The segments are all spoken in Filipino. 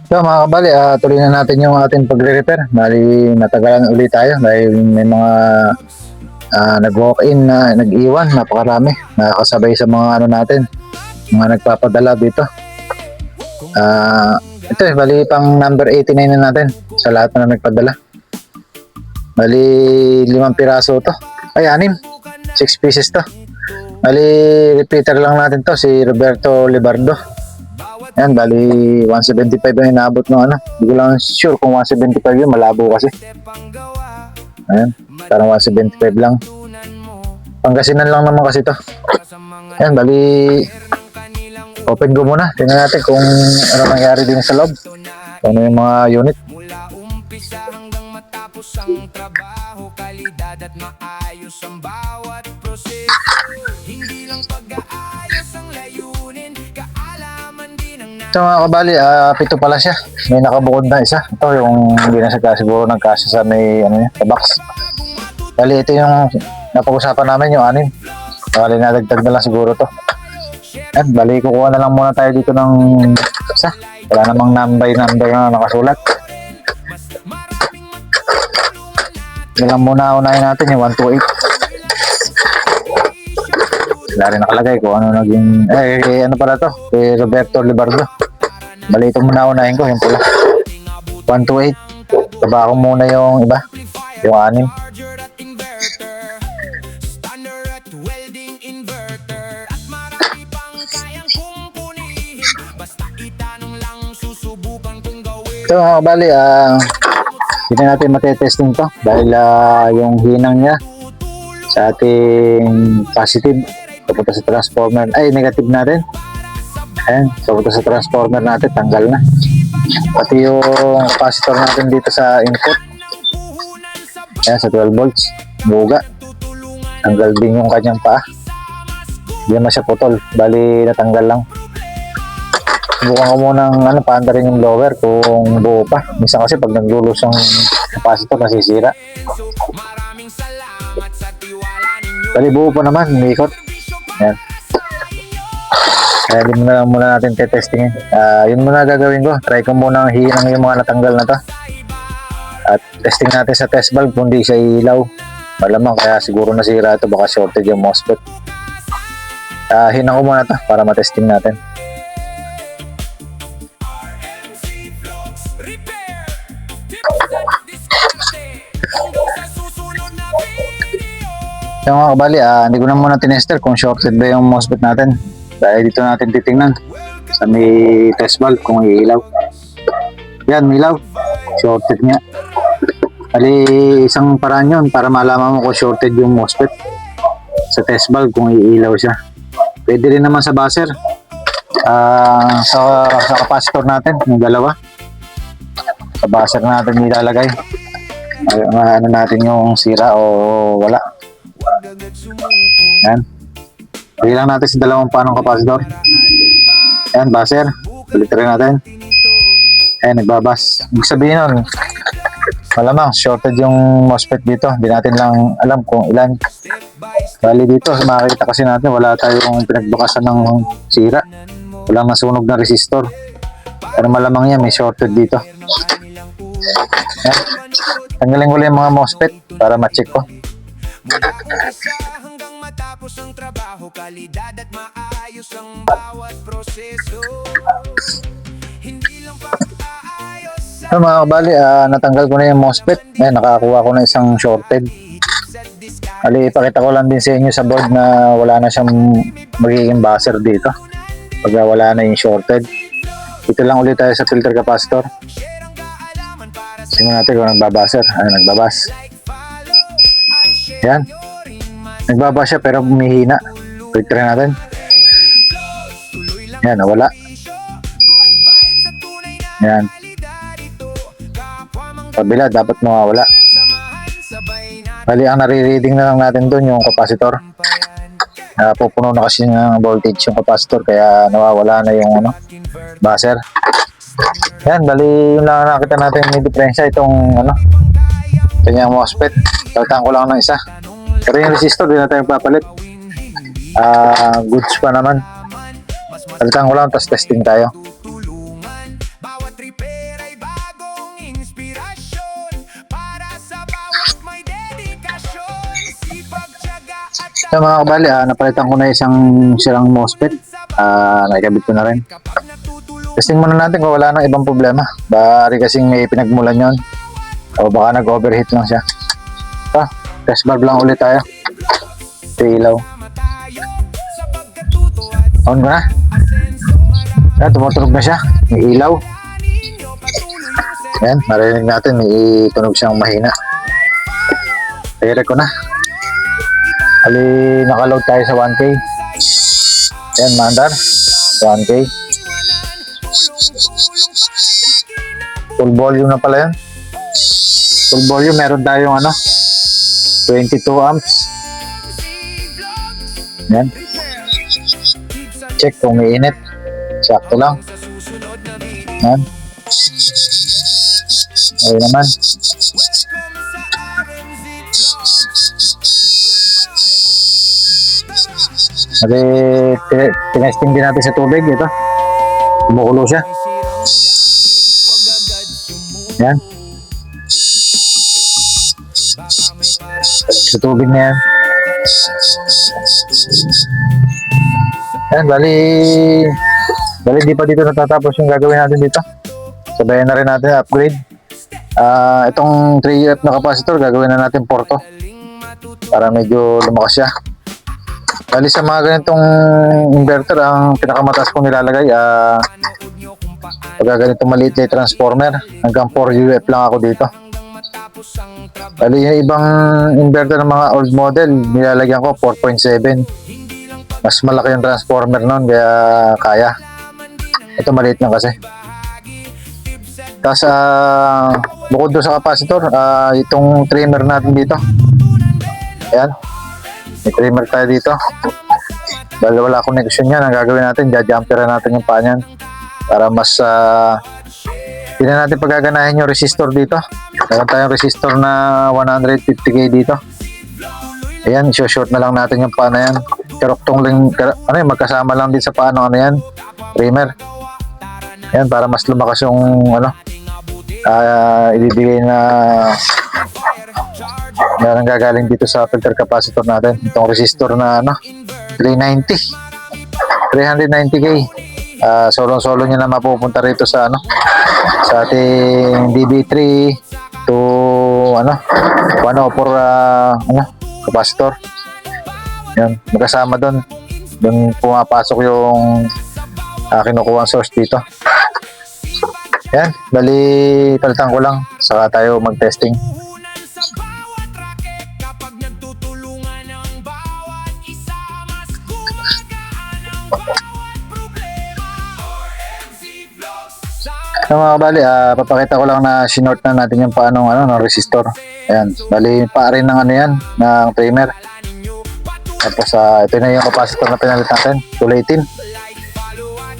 So mga kabali, tuloy na natin yung ating pagre-repair. Bali, natagalan ulit tayo dahil may mga nag-walk-in na nag-iwan, napakarami. Nakakasabay sa mga ano natin, mga nagpapadala dito. Ito bali pang number 89 na natin sa lahat na nagpadala. Bali 5 piraso to. Ay 6 pieces to. Bali repeater lang natin to, si Roberto Libardo. Yan, bali 175 ang inaabot ng ano. Hindi ko lang sure kung 175 yun, malabo kasi. Ayan, parang 175 lang. Pangasinan lang naman kasi to. Yan, bali open ko muna. Tingnan natin kung ano nangyari din sa loob. Kung ano yung mga unit. Mula umpisa hanggang matapos ang trabaho, kalidad at maayos ang bawat proseso. Hindi lang pag-aayos ang layunin, kaalaman din ang So mga kabali, pito pala siya. May nakabukod na isa. Ito yung hindi na siya siguro nagkasya sa may ano niya, sa box. Bali ito yung napag-usapan namin, yung 6. Bali nadagdag na lang siguro to. At bali kukuha na lang muna tayo dito ng isa. Wala namang number na nakasulat. Yan lang muna unahin natin yung 128. Wala rin nakalagay kung ano naging ano pala to, kay Roberto Libardo. Bali ito muna unahin ko, yung pula 128. Baba ko muna yung iba, yung 6. So mga kabali, hindi natin matetesting to dahil yung hinang niya sa ating positive papunta sa transformer, ay negative natin. Ayan, papunta sa transformer natin, tanggal na. Pati yung capacitor natin dito sa input, ayan, sa 12 volts, buga. Tanggal din yung kanyang paa. Hindi naman siya putol, bali natanggal lang. Bukan ko munang paanda rin yung blower kung buo pa. Minsan kasi pag naglulos ang capacitor nasisira. Bali buo pa naman, may ikot. Ayan. Kaya din muna natin tetestingin. Yun muna gagawin ko. Try ko muna hinang yung mga natanggal na to. At testing natin sa test valve kung di siya ilaw. Malamang kaya siguro nasira ito, baka shorted yung MOSFET. Hinang ko muna to para matesting natin. So mga kabali, hindi ko na muna tinester kung shorted ba yung MOSFET natin. Dahil dito natin titingnan sa may test valve kung iilaw. Yan, ilaw. Shorted nga. Bali, isang paraan yun para malaman mo kung shorted yung MOSFET sa test valve kung iilaw siya. Pwede rin naman sa buzzer. Sa capacitor natin, yung dalawa. Sa buzzer natin ilalagay. Ano natin yung sira o wala. Yan. Pili lang natin sa dalawang panong kapasitor. Yan, buzzer. Ulit rin natin. Ayan, nagbabas. Ibig sabihin nun, malamang shorted yung MOSFET dito. Hindi natin lang alam kung ilan. Bali dito, makikita kasi natin wala tayong pinagbakasan ng sira. Walang nasunog na resistor. Pero malamang yan, may shorted dito. Yan. Tanggalin ko lang yung mga MOSFET para ma-check ko. Hanggang matapos ang trabaho, kalidad at maayos ang bawat proseso. Hindi lang pag-aayos So mga kabali, natanggal ko na yung MOSFET. Ayan, nakakuha ko na isang shorted. Ali, ipakita ko lang din sa inyo sa board na wala na siyang magiging buzzer dito pag wala na yung shorted. Ito lang ulit tayo sa filter capacitor. Tingnan natin kung nagbabuzzer. Ayan, nagbabas. Yan. Nagbaba siya pero humihina. Filter natin. Yan, nawala. Yan. Kabila, dapat mawawala. Bali, ang nare-reading na lang natin doon yung capacitor. Pupuno na kasi ng voltage yung capacitor kaya nawawala na yung buzzer. Yan, bali yun lang nakita natin may diferensya itong kanyang MOSFET. Tagtaan ko lang ng isa. Pero yung resistor, din natin papalit. Goods pa naman. Tagtaan ko lang, tapos testing tayo. bawat repair So mga kabali, napalitan ko na isang sirang MOSFET. Nakikabit ko na rin. Testing muna natin kung wala nang ibang problema. Bari kasing may pinagmulan yon. O baka nag-overheat lang siya. So, test valve lang ulit tayo. Ito ilaw. On ko na. Tumutunog na siya. May ilaw. Yan, marinig natin. May tunog siyang mahina. Pere ko na. Ali, nakaload tayo sa 1K. Yan, mandar. 1K. Full volume na pala yan. Full volume, meron tayong 22 amps. Yan. Check kung may init. Sakto lang. Yan. Ayun naman. Kasi tinesting din natin sa tubig. Ito. Bumukulo siya. Yan. Sa tubig na yan. Yan, bali di pa dito natatapos yung gagawin natin dito. Sabayan na rin natin upgrade. Itong 3UF na capacitor, gagawin na natin porto para medyo lumakas siya. Bali sa mga ganitong inverter, ang pinakamataas kong nilalagay pagka ganitong maliit na transformer, hanggang 4UF lang ako dito. Bali yung ibang inverter ng mga old model, nilalagyan ko 4.7. Mas malaki yung transformer nun, kaya kaya. Ito maliit lang kasi. Tapos bukod doon sa capacitor, itong trimmer natin dito. Ayan. May trimmer tayo dito. Dahil wala connection yan, ang gagawin natin, jumperan natin yung paa niyan para mas hindi na natin pagaganahin yung resistor dito. Meron tayong resistor na 150k dito. Ayan, short na lang natin yung paa na yan. Karoktong lang, magkasama lang din sa paa ng yan, trimmer. Ayan, para mas lumakas yung ibibigay na ang gagaling dito sa filter capacitor natin. Itong resistor na 390k. Solo niya na mapupunta rito sa sa ating DB3 to 104 capacitor. Yan, magkasama doon pumapasok yung kinukuha ang source dito. Yan, bali palitan ko lang saka tayo mag-testing. So mga kabali, papakita ko lang na sinort na natin yung paanong ng resistor. Ayan, bali pa rin ng yan, ng trimmer. Tapos ito na yung capacitor na pinalit natin, 218.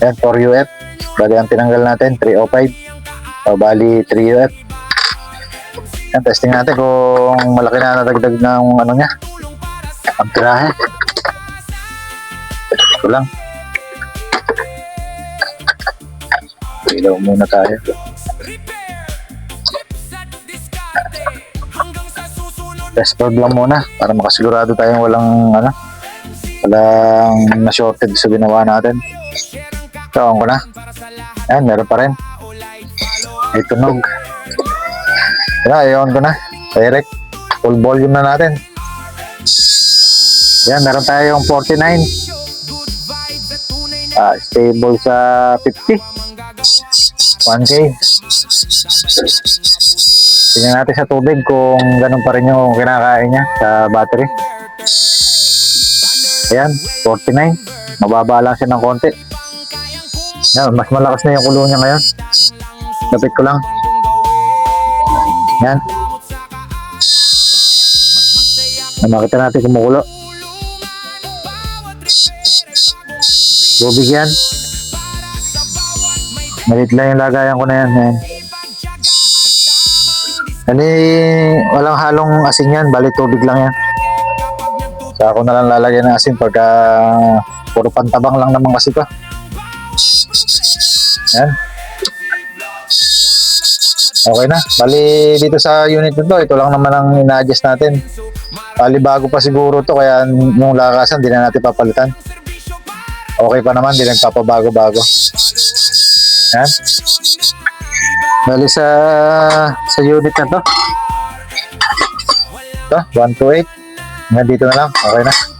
Ayan, 4UF. Bali ang tinanggal natin, 305. Bali 3UF. Ayan, testing natin kung malaki na nadagdag ng niya. Ang tirahe. Ito lang. Ilaw muna tayo. Test probe lang muna para makasigurado tayong walang na-shorted sa ginawa natin. So, on ko na. Ayan, meron pa rin. May tunog. Ayan, on ko na. Direct. Full volume na natin. Ayan, meron tayong 49. Stable sa 50. 1K. Tingnan natin sa tubig kung ganun pa rin yung kinakain niya sa battery. Ayan, 49. Mababa lang siya ng konti. Ayan, mas malakas na yung kulo niya ngayon. Lapit ko lang. Ayan. Makita natin kumukulo. Tubig yan. Malit lang yung lagayan ko na yan. Ayan. Walang halong asin yan, bali tubig lang yan. Saka ako na lang lalagyan ng asin pagka puro pantabang lang naman kasi ito. Yan. Okay na, bali dito sa unit nito, ito lang naman ang ina-adjust natin. Bali bago pa siguro to, kaya yung lakasan, di na natin papalitan. Okay pa naman, di nagpapabago-bago. Yan. Bali sa unit na to. Ito, 128. Hanggang dito na lang. Okay na.